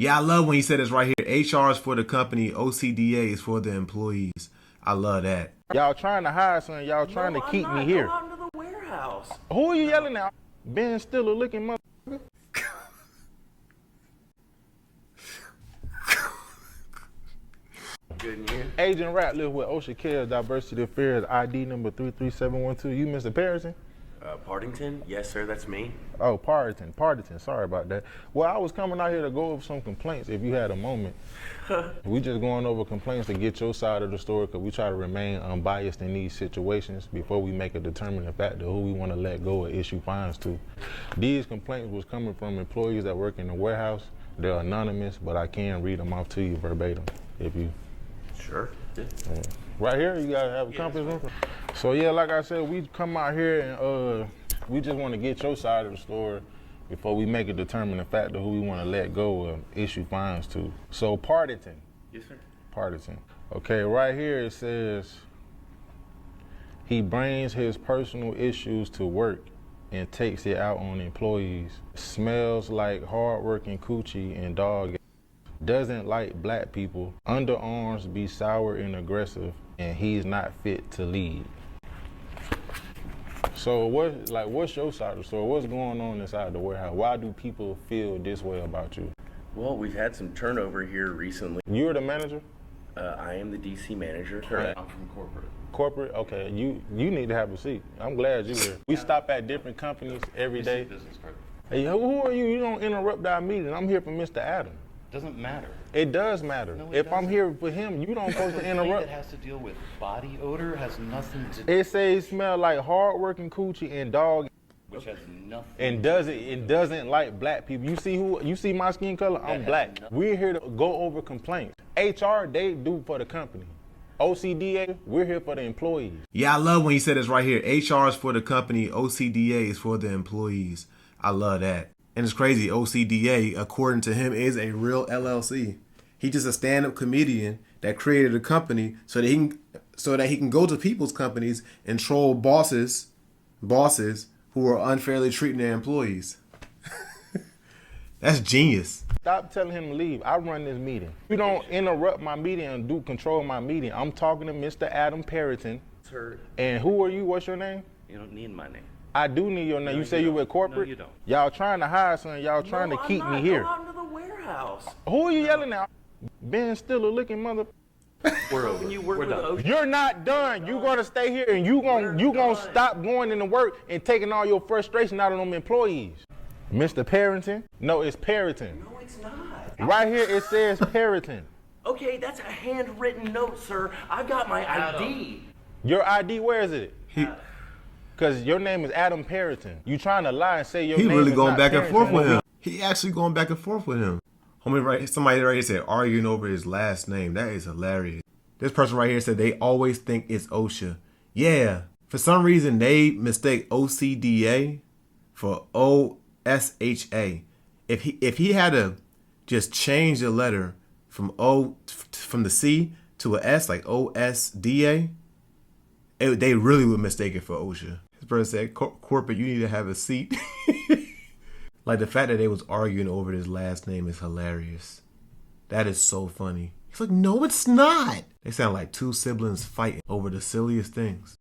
Yeah, I love when he said this right here. HR is for the company, OCDA is for the employees. I love that. Y'all trying to hire something. Y'all trying to keep me here. Go out into the warehouse. Who are you yelling at? Ben Stiller looking mother. Good in here. Agent Ratliff with OSHA Cares Diversity Affairs ID number 33712. You Mr. Parrington? Partington? Yes, sir, that's me. Oh, Partington. Sorry about that. Well, I was coming out here to go over some complaints if you had a moment. We just going over complaints to get your side of the story because we try to remain unbiased in these situations before we make a determining factor who we want to let go or issue fines to. These complaints was coming from employees that work in the warehouse. They're anonymous, but I can read them off to you verbatim if you. Sure. Yeah. Right here, you gotta have a conference room. So yeah, like I said, we come out here and we just want to get your side of the story before we make a determining factor who we want to let go or issue fines to. So Partington. Yes, sir. Partington. Okay, right here it says he brings his personal issues to work and takes it out on employees. Smells like hard-working coochie and dog. Doesn't like black people. Underarms be sour and aggressive, and he's not fit to lead. So what's your side of the story? What's going on inside the warehouse? Why do people feel this way about you? Well, we've had some turnover here recently. You're the manager? I am the DC manager. Correct. I'm from corporate. Corporate? Okay, you need to have a seat. I'm glad you're here. We stop at different companies every day. Business card. Hey, who are you? You don't interrupt our meeting. I'm here for Mr. Adam. Doesn't matter. It does matter. No, if I'm doesn't. here for him, you don't supposed to interrupt. That has to deal with body odor has nothing to do. It says smell like hard-working coochie and dog, Which has nothing. and doesn't like black people. You see my skin color? I'm has black. nothing. We're here to go over complaints. HR, they do for the company. OCDA, we're here for the employees. Yeah, I love when he said this right here. HR is for the company, OCDA is for the employees. I love that. And it's crazy, OCDA, according to him, is a real LLC. He's just a stand-up comedian that created a company so that he can go to people's companies and troll bosses who are unfairly treating their employees. That's genius. Stop telling him to leave. I run this meeting. You don't interrupt my meeting and control my meeting. I'm talking to Mr. Adam Parrington. Sir, And who are you? What's your name? you don't need my name. I do need your name. No, you say you you're don't. with corporate? No, you don't. Y'all trying to hire something. Y'all trying to keep me here. Go out into the warehouse. Who are you yelling at? Ben Stiller looking mother. We're over. You work We're with done. OSHA. You're not done. You're gonna stay here and you gonna stop going into work and taking all your frustration out on them employees. Mr. Parrington? No, it's Parrington. No, it's not. Right here it says Parrington. Okay, that's a handwritten note, sir. I've got my ID. Your ID, where is it? Because your name is Adam Parrington. You trying to lie and say your He name really is going not back and forth Parrington. with him. He actually going back and forth with him. Somebody right here said arguing over his last name. That is hilarious. This person right here said they always think it's OSHA. Yeah, for some reason they mistake OCDA for OSHA. If he had to just change the letter from the C to a S, like OSDA, they really would mistake it for OSHA. This person said, corporate, you need to have a seat. Like, the fact that they was arguing over his last name is hilarious. That is so funny. He's like, no, it's not. They sound like two siblings fighting over the silliest things.